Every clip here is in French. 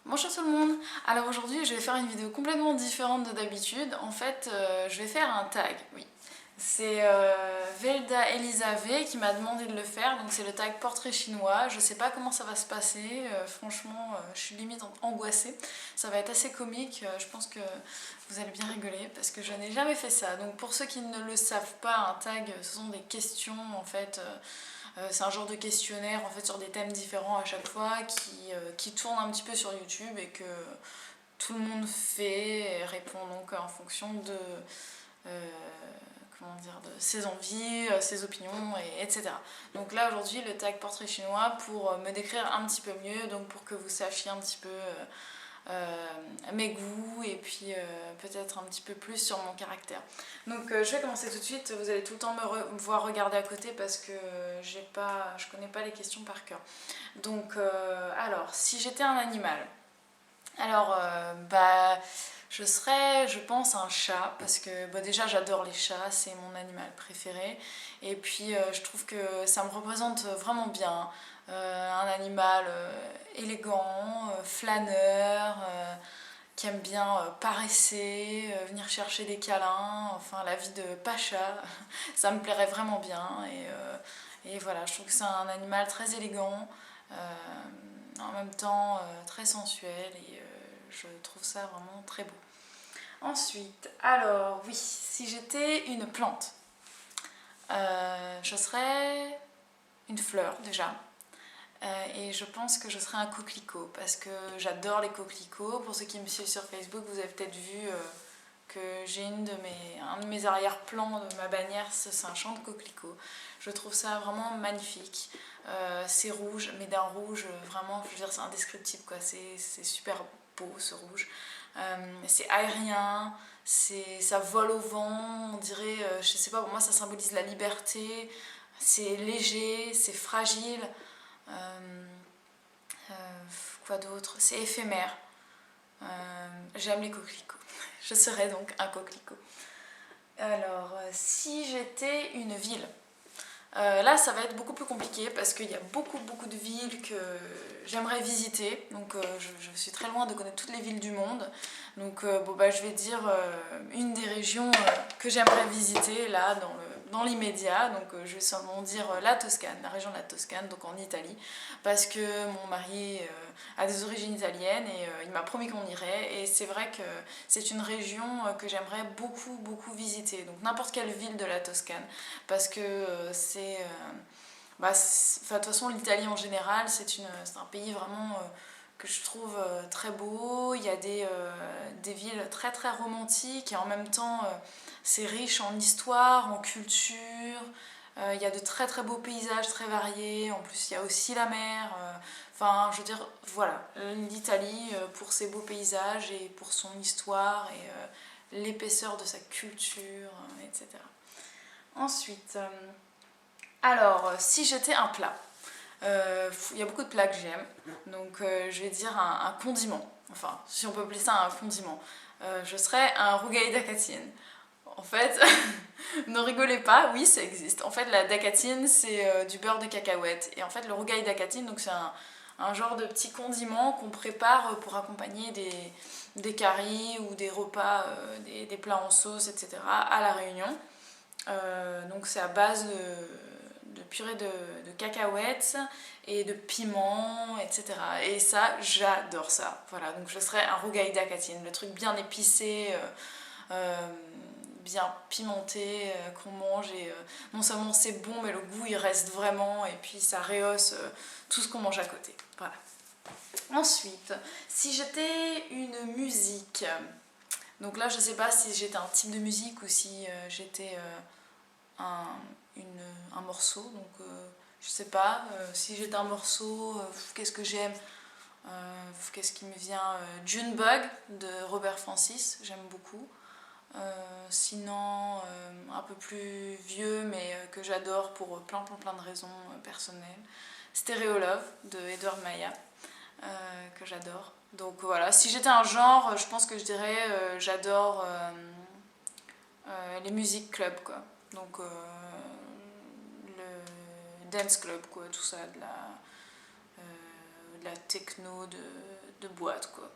Bonjour tout le monde. Alors aujourd'hui je vais faire une vidéo complètement différente de d'habitude. En fait je vais faire un tag, oui. C'est Velda Elisa V qui m'a demandé de le faire, donc c'est le tag portrait chinois. Je sais pas comment ça va se passer, franchement je suis limite angoissée. Ça va être assez comique, je pense que vous allez bien rigoler parce que je n'ai jamais fait ça. Donc pour ceux qui ne le savent pas, un tag ce sont des questions en fait. C'est un genre de questionnaire en fait sur des thèmes différents à chaque fois qui tourne un petit peu sur YouTube et que tout le monde fait et répond donc en fonction de euh, comment dire, de ses envies, ses opinions, etc. Donc là aujourd'hui le tag portrait chinois pour me décrire un petit peu mieux, donc pour que vous sachiez un petit peu mes goûts et puis peut-être un petit peu plus sur mon caractère. Donc je vais commencer tout de suite, vous allez tout le temps me voir regarder à côté parce que je connais pas les questions par cœur. Donc alors, si j'étais un animal, alors je serais, je pense, un chat parce que déjà j'adore les chats, c'est mon animal préféré et puis je trouve que ça me représente vraiment bien. Un animal élégant, flâneur, qui aime bien paresser, venir chercher des câlins, enfin la vie de Pacha, ça me plairait vraiment bien. Et voilà, je trouve que c'est un animal très élégant, en même temps très sensuel, et je trouve ça vraiment très beau. Ensuite, alors oui, si j'étais une plante, je serais une fleur déjà. Et je pense que je serais un coquelicot parce que j'adore les coquelicots. Pour ceux qui me suivent sur Facebook, vous avez peut-être vu que j'ai un de mes arrière-plans de ma bannière, c'est un champ de coquelicots. Je trouve ça vraiment magnifique. C'est rouge, mais d'un rouge vraiment, je veux dire, c'est indescriptible quoi. C'est super beau ce rouge. C'est aérien, ça vole au vent, on dirait, je sais pas, pour moi ça symbolise la liberté. C'est léger, c'est fragile. Euh, euh, quoi d'autre? C'est éphémère. J'aime les coquelicots. Je serais donc un coquelicot. Alors, si j'étais une ville, là ça va être beaucoup plus compliqué parce qu'il y a beaucoup de villes que j'aimerais visiter. Donc je suis très loin de connaître toutes les villes du monde. Donc je vais dire une des régions que j'aimerais visiter là dans l'immédiat. Donc je vais seulement dire la Toscane, la région de la Toscane, donc en Italie. Parce que mon mari a des origines italiennes et il m'a promis qu'on irait. Et c'est vrai que c'est une région que j'aimerais beaucoup visiter. Donc n'importe quelle ville de la Toscane. Parce que de toute façon, l'Italie en général, c'est un pays vraiment que je trouve très beau. Il y a des villes très romantiques et en même temps, c'est riche en histoire, en culture. Il y a de très beaux paysages très variés. En plus, il y a aussi la mer. Enfin, je veux dire, voilà, l'Italie pour ses beaux paysages et pour son histoire et l'épaisseur de sa culture, etc. Ensuite, alors, si j'étais un plat, il y a beaucoup de plats que j'aime, donc je vais dire un condiment, enfin, si on peut appeler ça un condiment. Je serais un rougail dacatine. En fait, ne rigolez pas, oui, ça existe. En fait, la dacatine, c'est du beurre de cacahuète. Et en fait, le rougail dacatine, donc c'est un genre de petit condiment qu'on prépare pour accompagner des caries ou des repas, des plats en sauce, etc. à La Réunion. Donc c'est à base de purée de cacahuètes et de piment, etc. Et ça, j'adore ça. Voilà, donc je serais un rougail dacatine, le truc bien épicé, euh, bien pimenté qu'on mange. Et non seulement c'est bon, mais le goût il reste vraiment et puis ça rehausse tout ce qu'on mange à côté. Voilà. Ensuite, si j'étais une musique, donc là je sais pas si j'étais un type de musique ou si j'étais un, un morceau. Donc je sais pas, si j'étais un morceau, qu'est-ce que j'aime, qu'est-ce qui me vient, Junebug de Robert Francis, j'aime beaucoup. Sinon, un peu plus vieux, mais que j'adore pour plein de raisons personnelles. Stereo Love de Edward Maya, que j'adore. Donc voilà, si j'étais un genre, je pense que je dirais j'adore les musiques club quoi. Donc le dance club quoi, tout ça, de la techno, de boîte, quoi.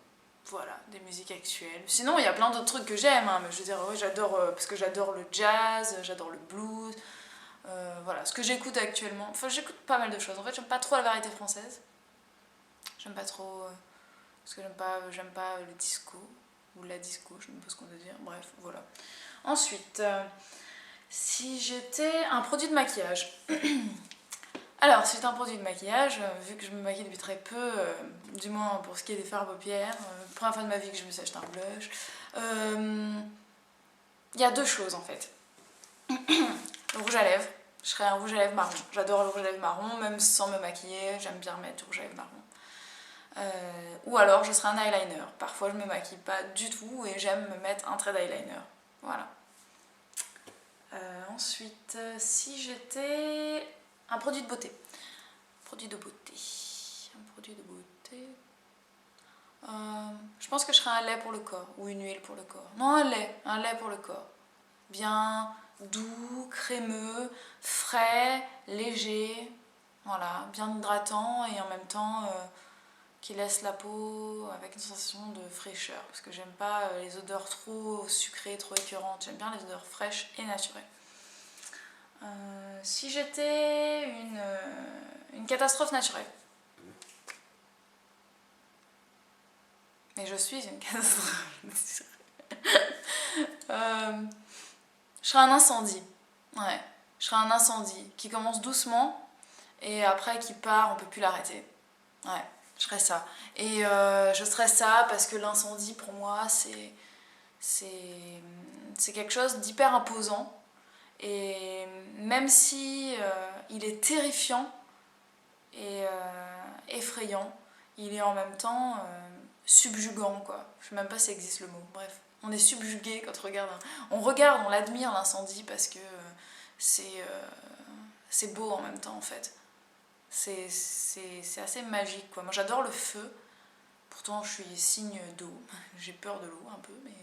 Voilà, des musiques actuelles. Sinon, il y a plein d'autres trucs que j'aime, hein, mais je veux dire, ouais, j'adore, parce que j'adore le jazz, j'adore le blues. Voilà, ce que j'écoute actuellement. Enfin, j'écoute pas mal de choses. En fait, j'aime pas trop la variété française. J'aime pas trop. Parce que j'aime pas le disco. Ou la disco, je ne sais pas ce qu'on veut dire. Bref, voilà. Ensuite, si j'étais un produit de maquillage. Alors, si j'étais un produit de maquillage, vu que je me maquille depuis très peu, du moins pour ce qui est des fards à paupières, première fois de ma vie que je me suis acheté un blush, il y a deux choses en fait. Le rouge à lèvres, je serais un rouge à lèvres marron. J'adore le rouge à lèvres marron, même sans me maquiller, j'aime bien mettre du rouge à lèvres marron. Ou alors je serais un eyeliner. Parfois je me maquille pas du tout et j'aime me mettre un trait d'eyeliner. Voilà. Ensuite, si j'étais un produit de beauté. Produit de beauté. Un produit de beauté. Je pense que je serais un lait pour le corps ou une huile pour le corps. Non, un lait pour le corps. Bien doux, crémeux, frais, léger, voilà, bien hydratant et en même temps qui laisse la peau avec une sensation de fraîcheur parce que j'aime pas les odeurs trop sucrées, trop écœurantes, j'aime bien les odeurs fraîches et naturelles. Si j'étais une catastrophe naturelle, mais je suis une catastrophe je serais un incendie. Ouais, je serais un incendie qui commence doucement et après qui part, on peut plus l'arrêter. Ouais, je serais ça. Et je serais ça parce que l'incendie pour moi c'est quelque chose d'hyper imposant. Et même si il est terrifiant et effrayant, il est en même temps subjugant, quoi. Je sais même pas si ça existe le mot. Bref, on est subjugué quand on regarde. On regarde, on l'admire l'incendie parce que c'est beau en même temps en fait. C'est assez magique, quoi. Moi j'adore le feu. Pourtant je suis signe d'eau. J'ai peur de l'eau un peu, mais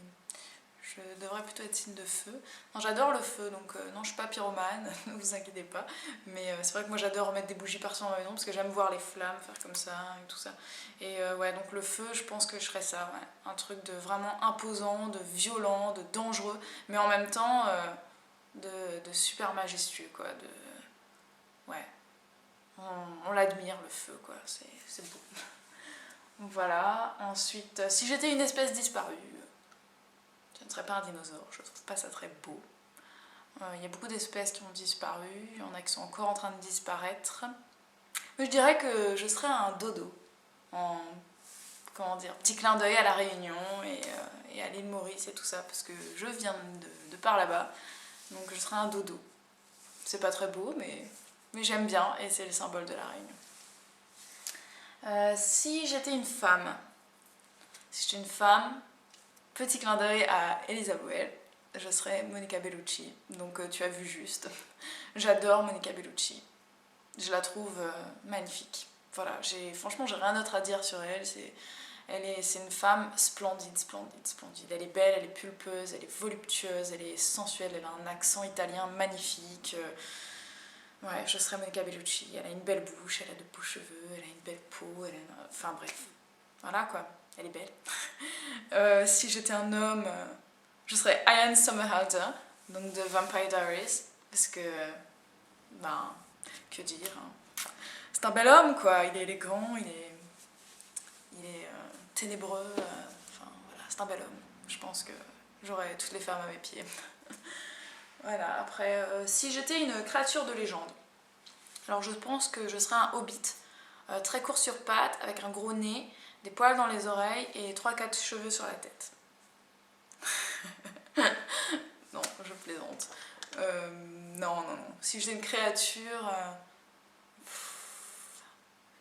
je devrais plutôt être signe de feu. Non, j'adore le feu, donc non, je suis pas pyromane, ne vous inquiétez pas. Mais c'est vrai que moi j'adore mettre des bougies partout dans ma maison parce que j'aime voir les flammes, faire comme ça et tout ça. Et ouais, donc le feu, je pense que je ferais ça, ouais. Un truc de vraiment imposant, de violent, de dangereux, mais en même temps de super majestueux, quoi. Ouais, on l'admire le feu, quoi, c'est beau. Voilà, ensuite, si j'étais une espèce disparue, je ne serais pas un dinosaure, je trouve pas ça très beau. Il y a beaucoup d'espèces qui ont disparu, il y en a qui sont encore en train de disparaître. Mais je dirais que je serais un dodo, en, comment dire, petit clin d'œil à la Réunion et à l'île Maurice et tout ça, parce que je viens de par là-bas, donc je serais un dodo. C'est pas très beau, mais j'aime bien et c'est le symbole de la Réunion. Si j'étais une femme, petit clin d'œil à Elisa Boel, je serais Monica Bellucci, donc tu as vu juste. J'adore Monica Bellucci, je la trouve magnifique. Voilà, franchement j'ai rien d'autre à dire sur elle, c'est une femme splendide. Elle est belle, elle est pulpeuse, elle est voluptueuse, elle est sensuelle, elle a un accent italien magnifique. Ouais, je serais Monica Bellucci, elle a une belle bouche, elle a de beaux cheveux, elle a une belle peau, enfin bref, voilà quoi, elle est belle. Si j'étais un homme, je serais Ian Somerhalder, donc de Vampire Diaries, parce que, ben, que dire, hein. C'est un bel homme quoi, il est élégant, il est ténébreux, enfin voilà, c'est un bel homme. Je pense que j'aurais toutes les femmes à mes pieds. Voilà, après, si j'étais une créature de légende, alors je pense que je serais un hobbit, très court sur pattes, avec un gros nez, des poils dans les oreilles et 3-4 cheveux sur la tête. Non, je plaisante. Non. Si j'étais une créature,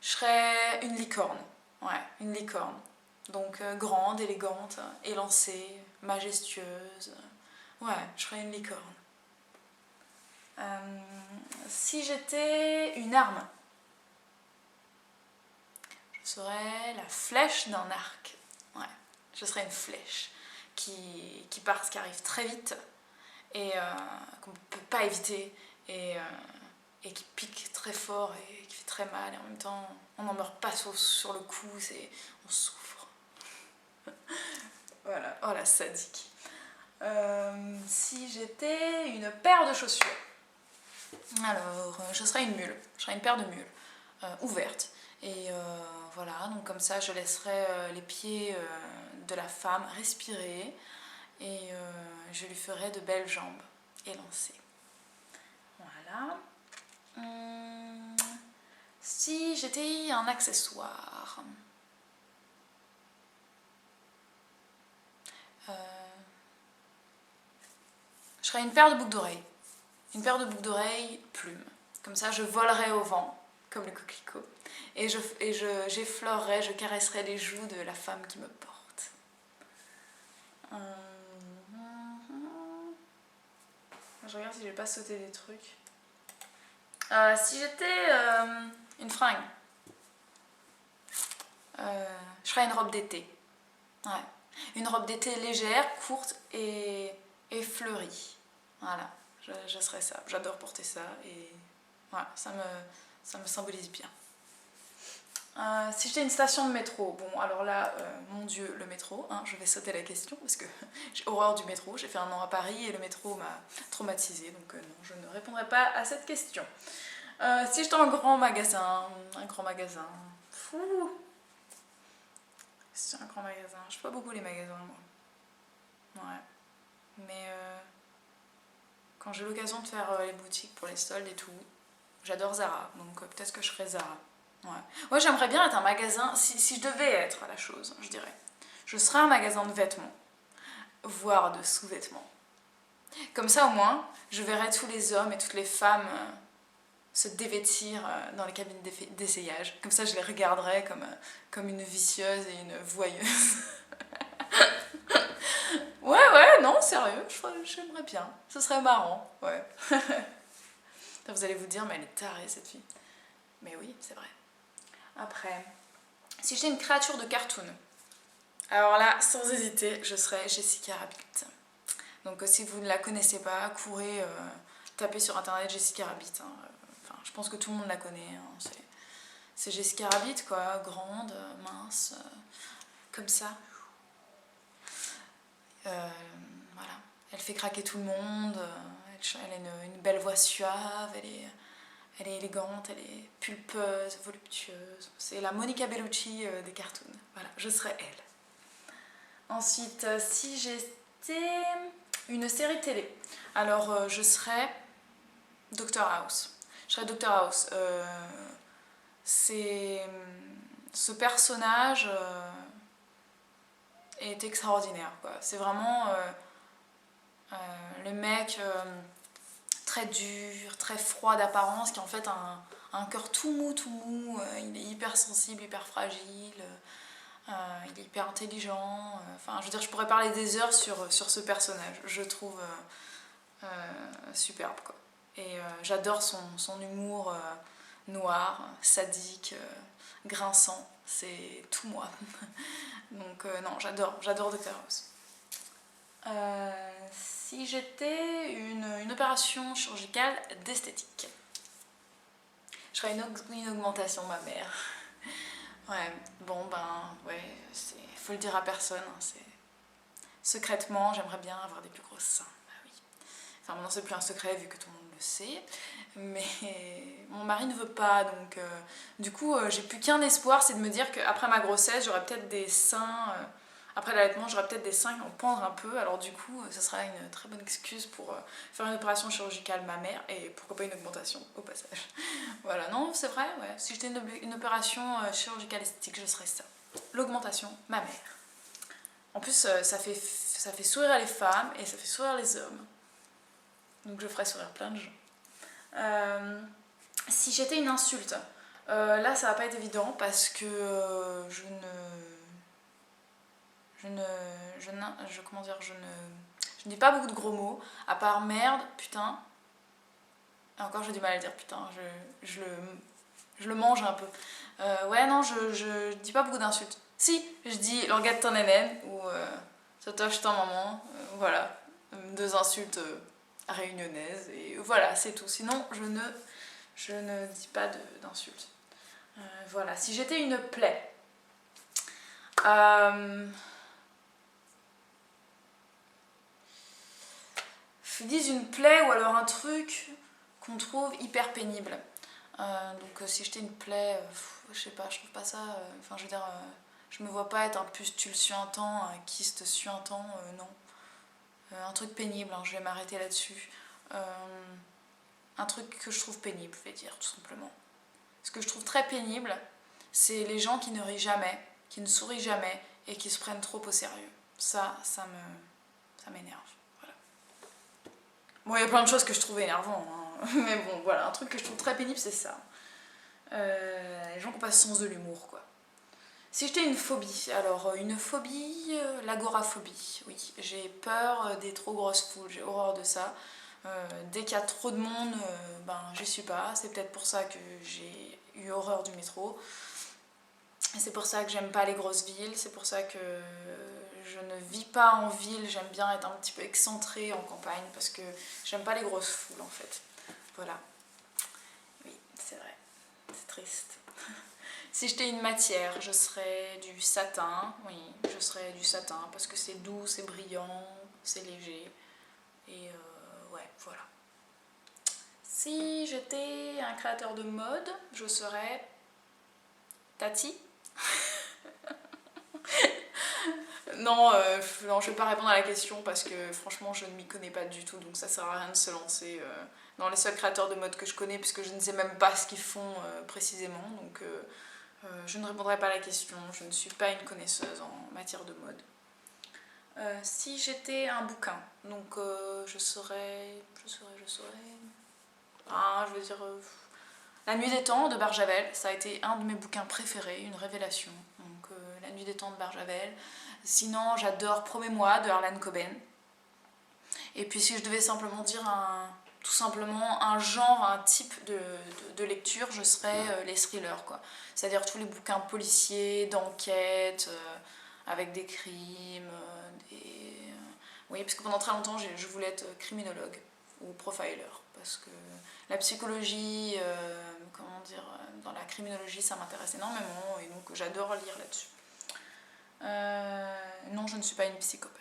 je serais une licorne. Ouais, une licorne. Donc grande, élégante, élancée, majestueuse. Ouais, je serais une licorne. Si j'étais une arme, je serais la flèche d'un arc. Ouais, je serais une flèche qui arrive très vite et qu'on ne peut pas éviter et qui pique très fort et qui fait très mal et en même temps on n'en meurt pas sur le coup, on souffre. Voilà, oh la sadique. Si j'étais une paire de chaussures, alors je serais une mule, je serais une paire de mules ouverte. Et voilà, donc comme ça je laisserai les pieds de la femme respirer et je lui ferai de belles jambes élancées. Voilà. Si j'étais un accessoire, je serais une paire de boucles d'oreilles. Une paire de boucles d'oreilles plumes. Comme ça, je volerai au vent, comme le coquelicot. Et j'effleurerai, je caresserai les joues de la femme qui me porte. Je regarde si j'ai pas sauté des trucs. Si j'étais une fringue, je ferais une robe d'été. Ouais. Une robe d'été légère, courte et fleurie. Voilà, je serais ça. J'adore porter ça et voilà, ça me symbolise bien. Si j'étais une station de métro, bon alors là, mon Dieu, le métro, hein, je vais sauter la question parce que j'ai horreur du métro, j'ai fait un an à Paris et le métro m'a traumatisée, donc non, je ne répondrai pas à cette question. Si j'étais un grand magasin, fou, si c'est un grand magasin, je fais pas beaucoup les magasins moi, ouais, mais quand j'ai l'occasion de faire les boutiques pour les soldes et tout, j'adore Zara, donc peut-être que je ferais Zara. Ouais, j'aimerais bien être un magasin, si je devais être la chose, je dirais. Je serais un magasin de vêtements, voire de sous-vêtements. Comme ça, au moins, je verrais tous les hommes et toutes les femmes se dévêtir dans les cabines d'essayage. Comme ça, je les regarderais comme une vicieuse et une voyeuse. Ouais, non, sérieux, j'aimerais bien. Ce serait marrant, ouais. Vous allez vous dire, mais elle est tarée, cette fille. Mais oui, c'est vrai. Après, si j'étais une créature de cartoon, alors là, sans hésiter, je serais Jessica Rabbit. Donc si vous ne la connaissez pas, courez, tapez sur internet Jessica Rabbit. Hein. Enfin, je pense que tout le monde la connaît. Hein. C'est Jessica Rabbit, quoi, grande, mince, comme ça. Voilà. Elle fait craquer tout le monde, elle a une belle voix suave, elle est élégante, elle est pulpeuse, voluptueuse. C'est la Monica Bellucci des cartoons. Voilà, je serais elle. Ensuite, si j'étais une série télé, alors je serais Dr House. Je serais Dr House. Ce personnage est extraordinaire, quoi. C'est vraiment le mec très dur, très froid d'apparence, qui a en fait un cœur tout mou, il est hyper sensible, hyper fragile, il est hyper intelligent, enfin je veux dire je pourrais parler des heures sur ce personnage, je trouve superbe quoi. Et j'adore son humour noir, sadique, grinçant, c'est tout moi. Donc non, j'adore Dr House. Si j'étais une opération chirurgicale d'esthétique, je ferais une augmentation mammaire. Ouais, bon ben, ouais, faut le dire à personne, hein, c'est... Secrètement, j'aimerais bien avoir des plus grosses seins, bah oui. Enfin maintenant c'est plus un secret vu que tout le monde le sait, mais mon mari ne veut pas, donc du coup j'ai plus qu'un espoir, c'est de me dire qu'après ma grossesse, j'aurai peut-être des seins... Après l'allaitement, j'aurais peut-être des seins qui vont pendre un peu, alors du coup, ce sera une très bonne excuse pour faire une opération chirurgicale mammaire et pourquoi pas une augmentation au passage. Voilà, non, c'est vrai, ouais. Si j'étais une opération chirurgicale esthétique, je serais ça. L'augmentation mammaire. En plus, ça fait sourire les femmes et ça fait sourire les hommes. Donc je ferais sourire plein de gens. Si j'étais une insulte, là ça va pas être évident parce que je ne dis pas beaucoup de gros mots, à part merde, putain. Et encore j'ai du mal à dire putain, je le mange un peu. Ouais non, je dis pas beaucoup d'insultes. Si, je dis l'organe de ton nénène ou ça tâche ton maman, voilà. 2 insultes réunionnaises et voilà, c'est tout. Sinon je ne dis pas d'insultes. Voilà, si j'étais une plaie, ils disent une plaie ou alors un truc qu'on trouve hyper pénible. Donc si j'étais une plaie, je sais pas, je trouve pas ça... Enfin je veux dire, je me vois pas être un pustule suintant, un kyste suintant, non. Un truc pénible, hein, je vais m'arrêter là-dessus. Un truc que je trouve pénible, je vais dire, tout simplement. Ce que je trouve très pénible, c'est les gens qui ne rient jamais, qui ne sourient jamais et qui se prennent trop au sérieux. Ça m'énerve. Voilà. Bon, il y a plein de choses que je trouve énervantes, hein. Mais bon, voilà, un truc que je trouve très pénible, c'est ça. Les gens qui ont pas ce sens de l'humour, quoi. Si j'étais une phobie, alors une phobie, l'agoraphobie, oui. J'ai peur des trop grosses foules, j'ai horreur de ça. Dès qu'il y a trop de monde, ben j'y suis pas. C'est peut-être pour ça que j'ai eu horreur du métro. C'est pour ça que j'aime pas les grosses villes, c'est pour ça que je ne vis pas en ville, j'aime bien être un petit peu excentrée en campagne parce que j'aime pas les grosses foules en fait. Voilà. Oui, c'est vrai, c'est triste. Si j'étais une matière, je serais du satin, oui, je serais du satin parce que c'est doux, c'est brillant, c'est léger et ouais, voilà. Si j'étais un créateur de mode, je serais Tati. Non, non, je vais pas répondre à la question parce que franchement je ne m'y connais pas du tout, donc ça sert à rien de se lancer dans les seuls créateurs de mode que je connais puisque je ne sais même pas ce qu'ils font précisément, donc je ne répondrai pas à la question, je ne suis pas une connaisseuse en matière de mode. Si j'étais un bouquin, donc je serais... Ah, je veux dire... La Nuit des Temps de Barjavel, ça a été un de mes bouquins préférés, une révélation. Donc La Nuit des Temps de Barjavel. Sinon, j'adore Promets-moi de Harlan Coben. Et puis si je devais simplement dire tout simplement un genre, un type de lecture, je serais les thrillers, quoi. C'est-à-dire tous les bouquins policiers, d'enquête, avec des crimes, oui, parce que pendant très longtemps, je voulais être criminologue ou profiler, parce que la psychologie, comment dire, dans la criminologie, ça m'intéresse énormément, et donc j'adore lire là-dessus. Non, je ne suis pas une psychopathe.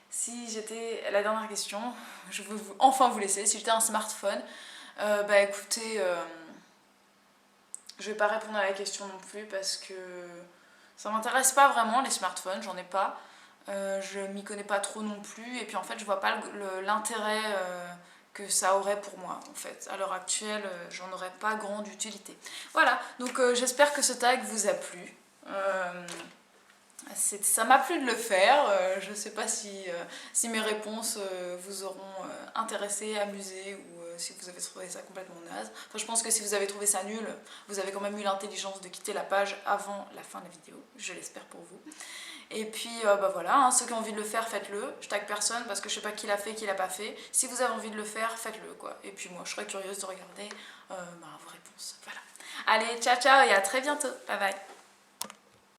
Si j'étais... La dernière question, je veux enfin vous laisser. Si j'étais un smartphone, bah écoutez, je vais pas répondre à la question non plus parce que ça m'intéresse pas vraiment les smartphones, j'en ai pas. Je m'y connais pas trop non plus et puis en fait je vois pas l'intérêt que ça aurait pour moi en fait. À l'heure actuelle, j'en aurais pas grande utilité. Voilà, donc j'espère que ce tag vous a plu. Ça m'a plu de le faire, je ne sais pas si mes réponses vous auront intéressé, amusé ou si vous avez trouvé ça complètement naze. Enfin, je pense que si vous avez trouvé ça nul, vous avez quand même eu l'intelligence de quitter la page avant la fin de la vidéo, je l'espère pour vous. Et puis bah voilà, hein, ceux qui ont envie de le faire, faites-le. Je tag personne parce que je sais pas qui l'a fait, qui l'a pas fait. Si vous avez envie de le faire, faites-le quoi. Et puis moi, je serais curieuse de regarder vos réponses. Voilà. Allez, ciao ciao et à très bientôt. Bye bye.